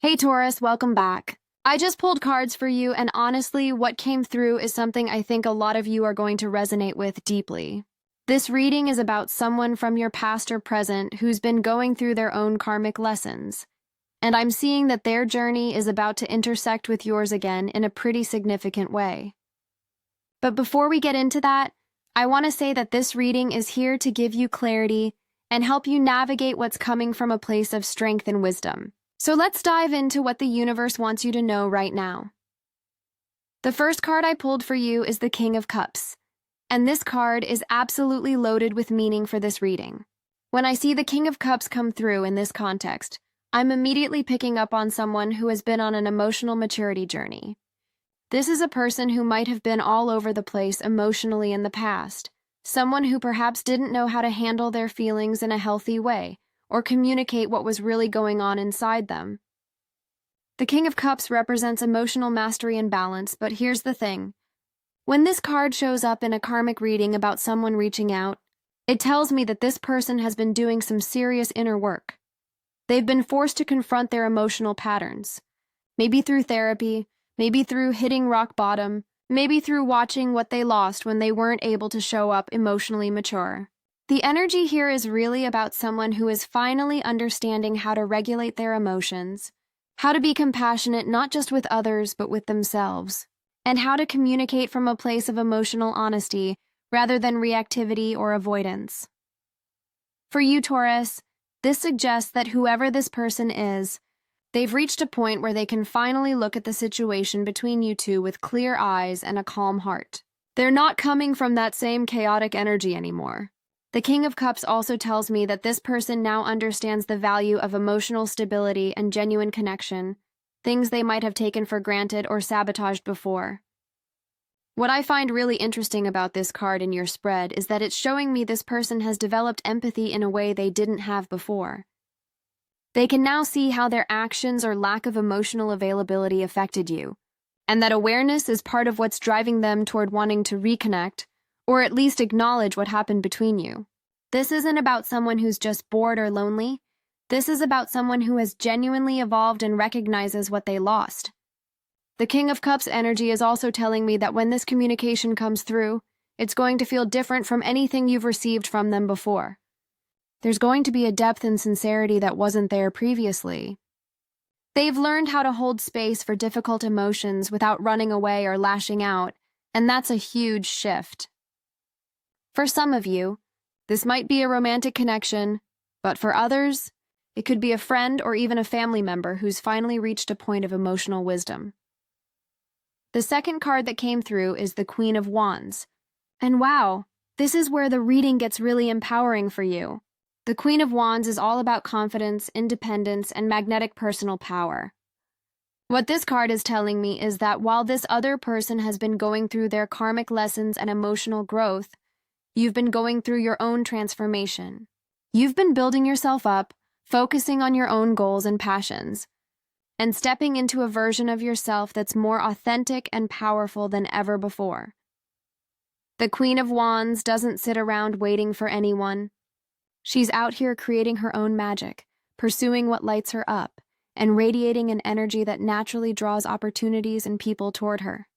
Hey Taurus, welcome back. I just pulled cards for you, and honestly, what came through is something I think a lot of you are going to resonate with deeply. This reading is about someone from your past or present who's been going through their own karmic lessons. And I'm seeing that their journey is about to intersect with yours again in a pretty significant way. But before we get into that, I want to say that this reading is here to give you clarity and help you navigate what's coming from a place of strength and wisdom. So let's dive into what the universe wants you to know right now. The first card I pulled for you is the King of Cups, and this card is absolutely loaded with meaning for this reading. When I see the King of Cups come through in this context, I'm immediately picking up on someone who has been on an emotional maturity journey. This is a person who might have been all over the place emotionally in the past, someone who perhaps didn't know how to handle their feelings in a healthy way, or communicate what was really going on inside them. The King of Cups represents emotional mastery and balance, but here's the thing. When this card shows up in a karmic reading about someone reaching out, it tells me that this person has been doing some serious inner work. They've been forced to confront their emotional patterns, maybe through therapy, maybe through hitting rock bottom, maybe through watching what they lost when they weren't able to show up emotionally mature. The energy here is really about someone who is finally understanding how to regulate their emotions, how to be compassionate not just with others but with themselves, and how to communicate from a place of emotional honesty rather than reactivity or avoidance. For you, Taurus, this suggests that whoever this person is, they've reached a point where they can finally look at the situation between you two with clear eyes and a calm heart. They're not coming from that same chaotic energy anymore. The King of Cups also tells me that this person now understands the value of emotional stability and genuine connection, things they might have taken for granted or sabotaged before. What I find really interesting about this card in your spread is that it's showing me this person has developed empathy in a way they didn't have before. They can now see how their actions or lack of emotional availability affected you, and that awareness is part of what's driving them toward wanting to reconnect, or at least acknowledge what happened between you. This isn't about someone who's just bored or lonely. This is about someone who has genuinely evolved and recognizes what they lost. The King of Cups energy is also telling me that when this communication comes through, it's going to feel different from anything you've received from them before. There's going to be a depth and sincerity that wasn't there previously. They've learned how to hold space for difficult emotions without running away or lashing out, and that's a huge shift. For some of you, this might be a romantic connection, but for others, it could be a friend or even a family member who's finally reached a point of emotional wisdom. The second card that came through is the Queen of Wands. And wow, this is where the reading gets really empowering for you. The Queen of Wands is all about confidence, independence, and magnetic personal power. What this card is telling me is that while this other person has been going through their karmic lessons and emotional growth, you've been going through your own transformation. You've been building yourself up, focusing on your own goals and passions, and stepping into a version of yourself that's more authentic and powerful than ever before. The Queen of Wands doesn't sit around waiting for anyone. She's out here creating her own magic, pursuing what lights her up, and radiating an energy that naturally draws opportunities and people toward her.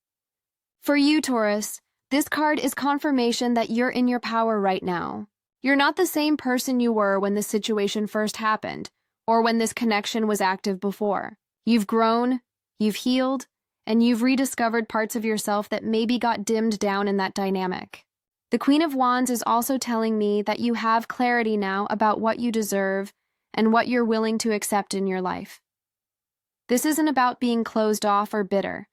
For you, Taurus, this card is confirmation that you're in your power right now. You're not the same person you were when this situation first happened, or when this connection was active before. You've grown, you've healed, and you've rediscovered parts of yourself that maybe got dimmed down in that dynamic. The Queen of Wands is also telling me that you have clarity now about what you deserve and what you're willing to accept in your life. This isn't about being closed off or bitter.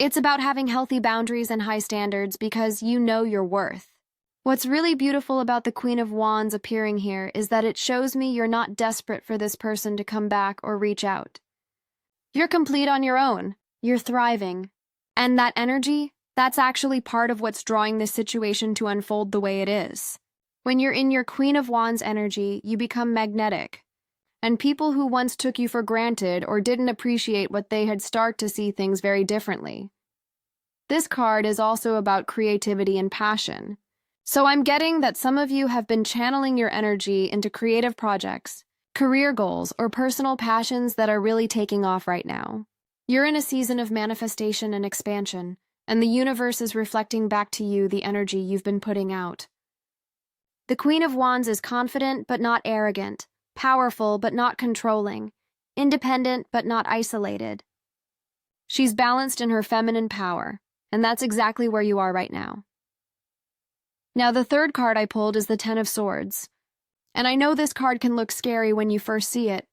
It's about having healthy boundaries and high standards because you know your worth. What's really beautiful about the Queen of Wands appearing here is that it shows me you're not desperate for this person to come back or reach out. You're complete on your own. You're thriving. And that energy, that's actually part of what's drawing this situation to unfold the way it is. When you're in your Queen of Wands energy, you become magnetic. And people who once took you for granted or didn't appreciate what they had start to see things very differently. This card is also about creativity and passion. So I'm getting that some of you have been channeling your energy into creative projects, career goals, or personal passions that are really taking off right now. You're in a season of manifestation and expansion, and the universe is reflecting back to you the energy you've been putting out. The Queen of Wands is confident but not arrogant, powerful but not controlling, independent but not isolated. She's balanced in her feminine power, and that's exactly where you are right now. Now, the third card I pulled is the Ten of Swords. And I know this card can look scary when you first see it,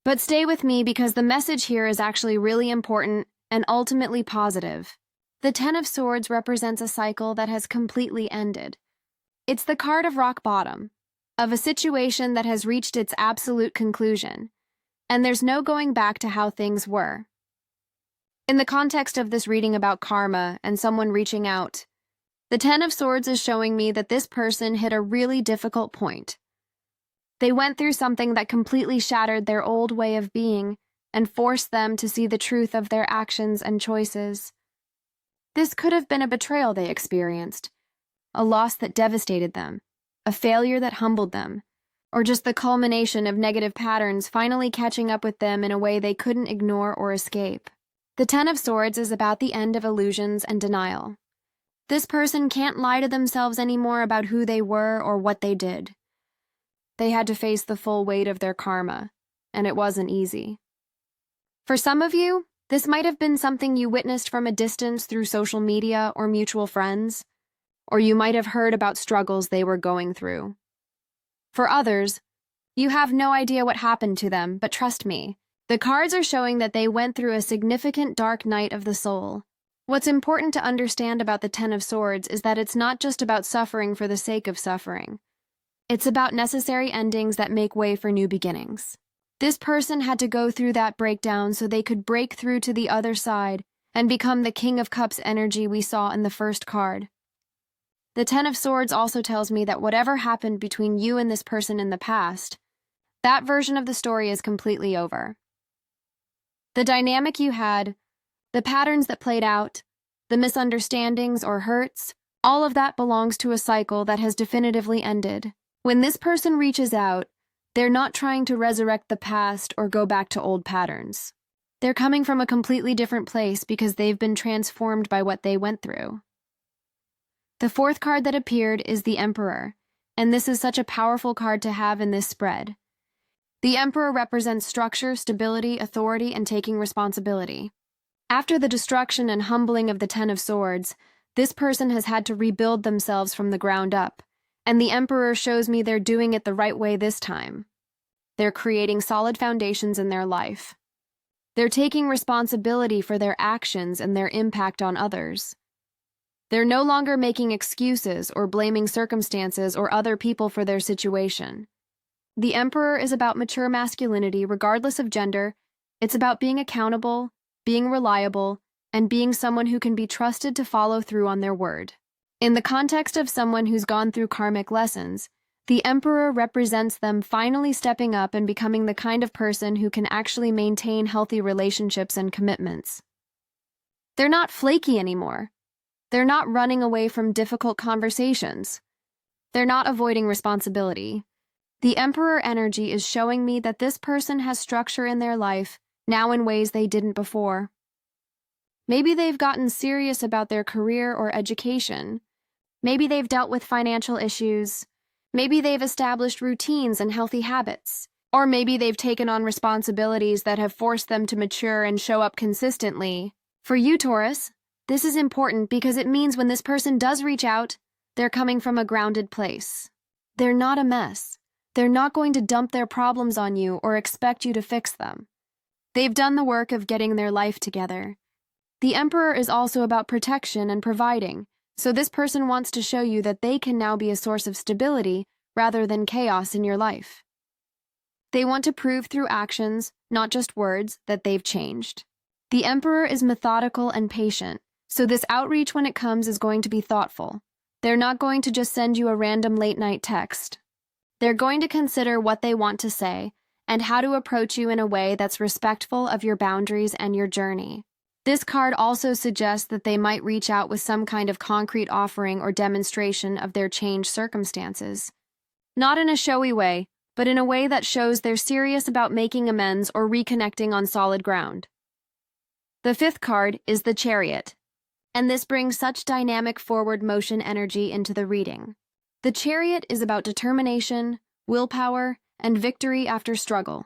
but stay with me because the message here is actually really important and ultimately positive. The Ten of Swords represents a cycle that has completely ended. It's the card of rock bottom, of a situation that has reached its absolute conclusion, and there's no going back to how things were. In the context of this reading about karma and someone reaching out, the Ten of Swords is showing me that this person hit a really difficult point. They went through something that completely shattered their old way of being and forced them to see the truth of their actions and choices. This could have been a betrayal they experienced, a loss that devastated them, a failure that humbled them, or just the culmination of negative patterns finally catching up with them in a way they couldn't ignore or escape. The Ten of Swords is about the end of illusions and denial. This person can't lie to themselves anymore about who they were or what they did. They had to face the full weight of their karma, and it wasn't easy. For some of you, this might have been something you witnessed from a distance through social media or mutual friends, or you might have heard about struggles they were going through. For others, you have no idea what happened to them, but trust me, the cards are showing that they went through a significant dark night of the soul. What's important to understand about the Ten of Swords is that it's not just about suffering for the sake of suffering. It's about necessary endings that make way for new beginnings. This person had to go through that breakdown so they could break through to the other side and become the King of Cups energy we saw in the first card. The Ten of Swords also tells me that whatever happened between you and this person in the past, that version of the story is completely over. The dynamic you had, the patterns that played out, the misunderstandings or hurts, all of that belongs to a cycle that has definitively ended. When this person reaches out, they're not trying to resurrect the past or go back to old patterns. They're coming from a completely different place because they've been transformed by what they went through. The fourth card that appeared is the Emperor, and this is such a powerful card to have in this spread. The Emperor represents structure, stability, authority, and taking responsibility. After the destruction and humbling of the Ten of Swords, this person has had to rebuild themselves from the ground up, and the Emperor shows me they're doing it the right way this time. They're creating solid foundations in their life. They're taking responsibility for their actions and their impact on others. They're no longer making excuses or blaming circumstances or other people for their situation. The Emperor is about mature masculinity regardless of gender. It's about being accountable, being reliable, and being someone who can be trusted to follow through on their word. In the context of someone who's gone through karmic lessons, the Emperor represents them finally stepping up and becoming the kind of person who can actually maintain healthy relationships and commitments. They're not flaky anymore. They're not running away from difficult conversations. They're not avoiding responsibility. The Emperor energy is showing me that this person has structure in their life now in ways they didn't before. Maybe they've gotten serious about their career or education. Maybe they've dealt with financial issues. Maybe they've established routines and healthy habits. Or maybe they've taken on responsibilities that have forced them to mature and show up consistently. For you, Taurus, this is important because it means when this person does reach out, they're coming from a grounded place. They're not a mess. They're not going to dump their problems on you or expect you to fix them. They've done the work of getting their life together. The Emperor is also about protection and providing, so this person wants to show you that they can now be a source of stability rather than chaos in your life. They want to prove through actions, not just words, that they've changed. The Emperor is methodical and patient, so this outreach when it comes is going to be thoughtful. They're not going to just send you a random late-night text. They're going to consider what they want to say and how to approach you in a way that's respectful of your boundaries and your journey. This card also suggests that they might reach out with some kind of concrete offering or demonstration of their changed circumstances. Not in a showy way, but in a way that shows they're serious about making amends or reconnecting on solid ground. The fifth card is the Chariot, and this brings such dynamic forward motion energy into the reading. The Chariot is about determination, willpower, and victory after struggle.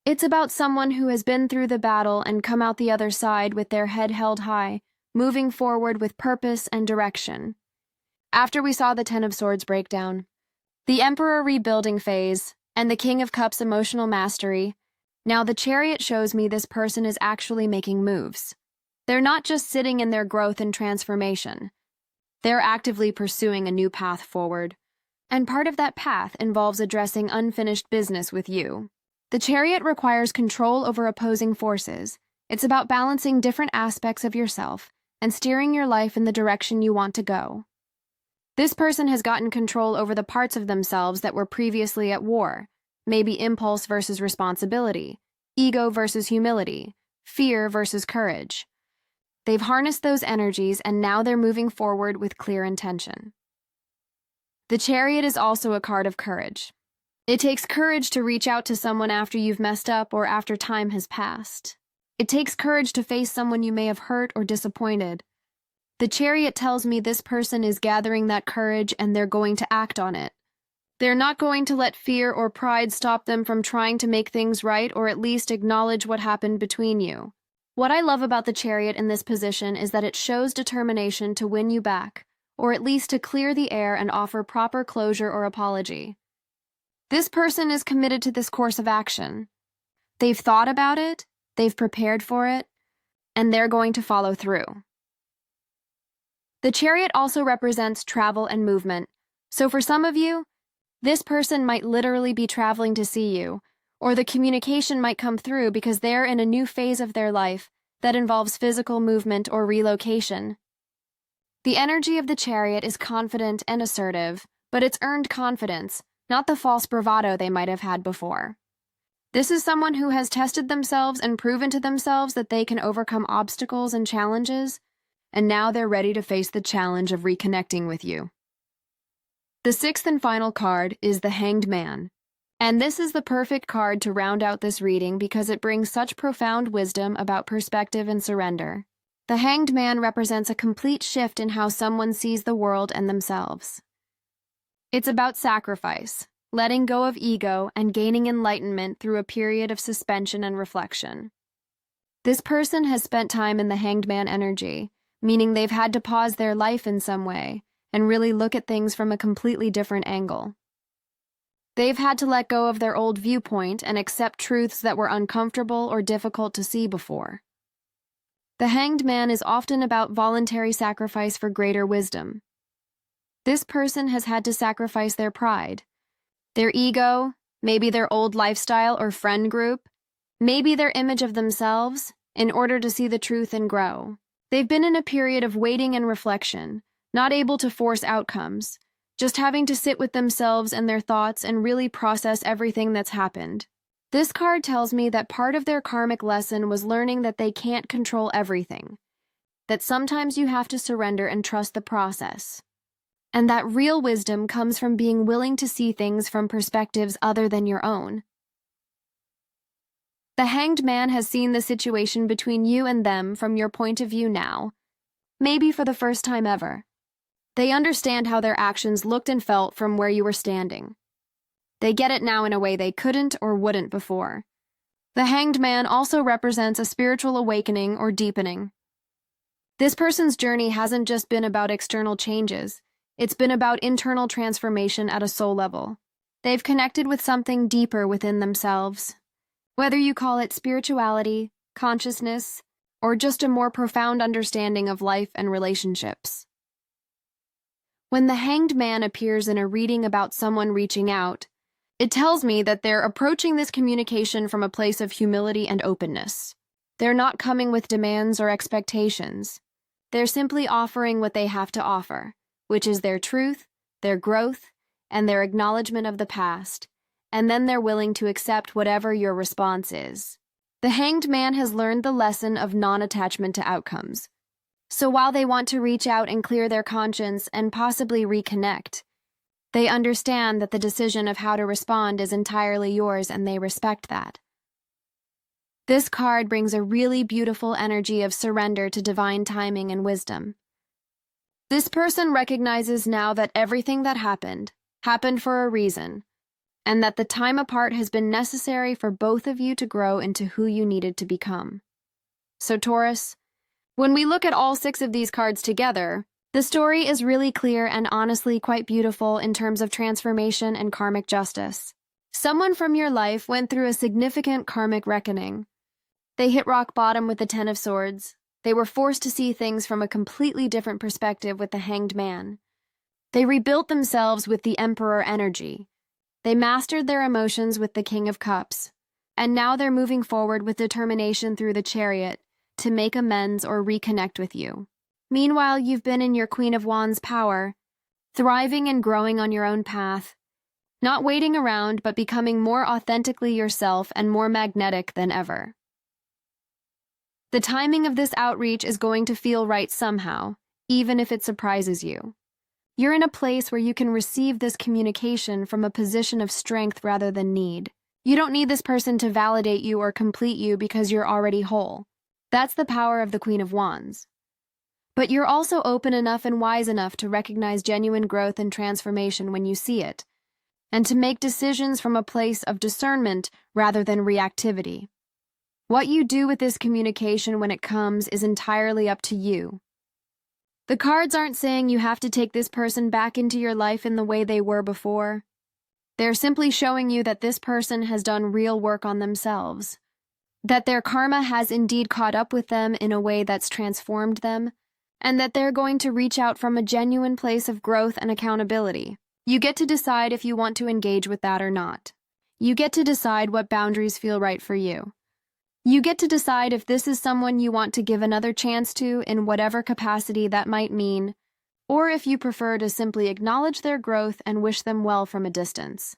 It's about someone who has been through the battle and come out the other side with their head held high, moving forward with purpose and direction. After we saw the Ten of Swords breakdown, the Emperor rebuilding phase, and the King of Cups emotional mastery, now the Chariot shows me this person is actually making moves. They're not just sitting in their growth and transformation. They're actively pursuing a new path forward. And part of that path involves addressing unfinished business with you. The Chariot requires control over opposing forces. It's about balancing different aspects of yourself and steering your life in the direction you want to go. This person has gotten control over the parts of themselves that were previously at war, maybe impulse versus responsibility, ego versus humility, fear versus courage. They've harnessed those energies and now they're moving forward with clear intention. The Chariot is also a card of courage. It takes courage to reach out to someone after you've messed up or after time has passed. It takes courage to face someone you may have hurt or disappointed. The Chariot tells me this person is gathering that courage and they're going to act on it. They're not going to let fear or pride stop them from trying to make things right or at least acknowledge what happened between you. What I love about the Chariot in this position is that it shows determination to win you back, or at least to clear the air and offer proper closure or apology. This person is committed to this course of action. They've thought about it, they've prepared for it, and they're going to follow through. The Chariot also represents travel and movement, so for some of you, this person might literally be traveling to see you, or the communication might come through because they're in a new phase of their life that involves physical movement or relocation. The energy of the Chariot is confident and assertive, but it's earned confidence, not the false bravado they might have had before. This is someone who has tested themselves and proven to themselves that they can overcome obstacles and challenges, and now they're ready to face the challenge of reconnecting with you. The sixth and final card is the Hanged Man, and this is the perfect card to round out this reading because it brings such profound wisdom about perspective and surrender. The Hanged Man represents a complete shift in how someone sees the world and themselves. It's about sacrifice, letting go of ego, and gaining enlightenment through a period of suspension and reflection. This person has spent time in the Hanged Man energy, meaning they've had to pause their life in some way and really look at things from a completely different angle. They've had to let go of their old viewpoint and accept truths that were uncomfortable or difficult to see before. The Hanged Man is often about voluntary sacrifice for greater wisdom. This person has had to sacrifice their pride, their ego, maybe their old lifestyle or friend group, maybe their image of themselves, in order to see the truth and grow. They've been in a period of waiting and reflection, not able to force outcomes, just having to sit with themselves and their thoughts and really process everything that's happened. This card tells me that part of their karmic lesson was learning that they can't control everything, that sometimes you have to surrender and trust the process, and that real wisdom comes from being willing to see things from perspectives other than your own. The Hanged Man has seen the situation between you and them from your point of view now, maybe for the first time ever. They understand how their actions looked and felt from where you were standing. They get it now in a way they couldn't or wouldn't before. The Hanged Man also represents a spiritual awakening or deepening. This person's journey hasn't just been about external changes, it's been about internal transformation at a soul level. They've connected with something deeper within themselves. Whether you call it spirituality, consciousness, or just a more profound understanding of life and relationships. When the Hanged Man appears in a reading about someone reaching out, it tells me that they're approaching this communication from a place of humility and openness. They're not coming with demands or expectations. They're simply offering what they have to offer, which is their truth, their growth, and their acknowledgement of the past, and then they're willing to accept whatever your response is. The Hanged Man has learned the lesson of non-attachment to outcomes. So while they want to reach out and clear their conscience and possibly reconnect, They understand that the decision of how to respond is entirely yours, and they respect that. This card brings a really beautiful energy of surrender to divine timing and wisdom. This person recognizes now that everything that happened for a reason, and that the time apart has been necessary for both of you to grow into who you needed to become. So Taurus, when we look at all 6 of these cards together, the story is really clear and honestly quite beautiful in terms of transformation and karmic justice. Someone from your life went through a significant karmic reckoning. They hit rock bottom with the 10 of Swords. They were forced to see things from a completely different perspective with the Hanged Man. They rebuilt themselves with the Emperor energy. They mastered their emotions with the King of Cups. And now they're moving forward with determination through the Chariot to make amends or reconnect with you. Meanwhile, you've been in your Queen of Wands power, thriving and growing on your own path, not waiting around but becoming more authentically yourself and more magnetic than ever. The timing of this outreach is going to feel right somehow, even if it surprises you. You're in a place where you can receive this communication from a position of strength rather than need. You don't need this person to validate you or complete you because you're already whole. That's the power of the Queen of Wands. But you're also open enough and wise enough to recognize genuine growth and transformation when you see it, and to make decisions from a place of discernment rather than reactivity. What you do with this communication when it comes is entirely up to you. The cards aren't saying you have to take this person back into your life in the way they were before. They're simply showing you that this person has done real work on themselves, that their karma has indeed caught up with them in a way that's transformed them, and that they're going to reach out from a genuine place of growth and accountability. You get to decide if you want to engage with that or not. You get to decide what boundaries feel right for you. You get to decide if this is someone you want to give another chance to in whatever capacity that might mean, or if you prefer to simply acknowledge their growth and wish them well from a distance.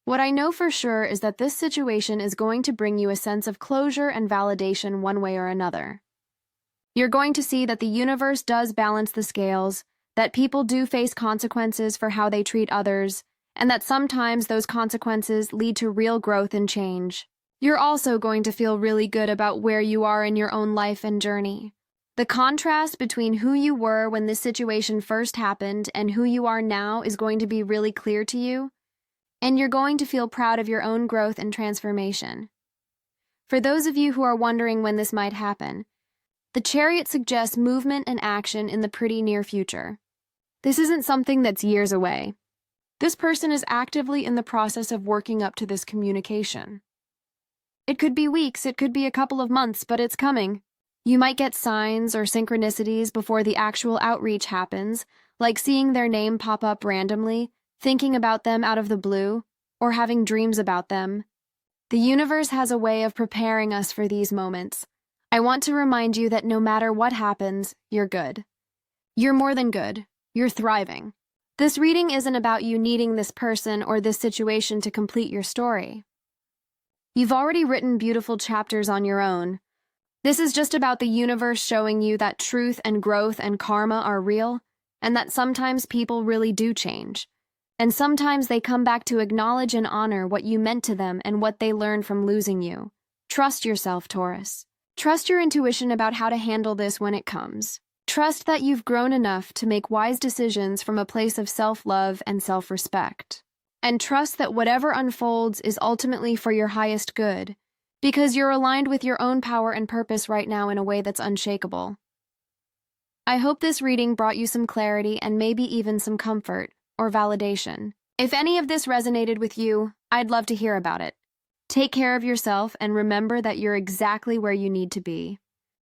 What I know for sure is that this situation is going to bring you a sense of closure and validation one way or another. You're going to see that the universe does balance the scales, that people do face consequences for how they treat others, and that sometimes those consequences lead to real growth and change. You're also going to feel really good about where you are in your own life and journey. The contrast between who you were when this situation first happened and who you are now is going to be really clear to you, and you're going to feel proud of your own growth and transformation. For those of you who are wondering when this might happen, the Chariot suggests movement and action in the pretty near future. This isn't something that's years away. This person is actively in the process of working up to this communication. It could be weeks, it could be a couple of months, but it's coming. You might get signs or synchronicities before the actual outreach happens, like seeing their name pop up randomly, thinking about them out of the blue, or having dreams about them. The universe has a way of preparing us for these moments. I want to remind you that no matter what happens, you're good. You're more than good. You're thriving. This reading isn't about you needing this person or this situation to complete your story. You've already written beautiful chapters on your own. This is just about the universe showing you that truth and growth and karma are real, and that sometimes people really do change. And sometimes they come back to acknowledge and honor what you meant to them and what they learned from losing you. Trust yourself, Taurus. Trust your intuition about how to handle this when it comes. Trust that you've grown enough to make wise decisions from a place of self-love and self-respect. And trust that whatever unfolds is ultimately for your highest good, because you're aligned with your own power and purpose right now in a way that's unshakable. I hope this reading brought you some clarity and maybe even some comfort or validation. If any of this resonated with you, I'd love to hear about it. Take care of yourself and remember that you're exactly where you need to be.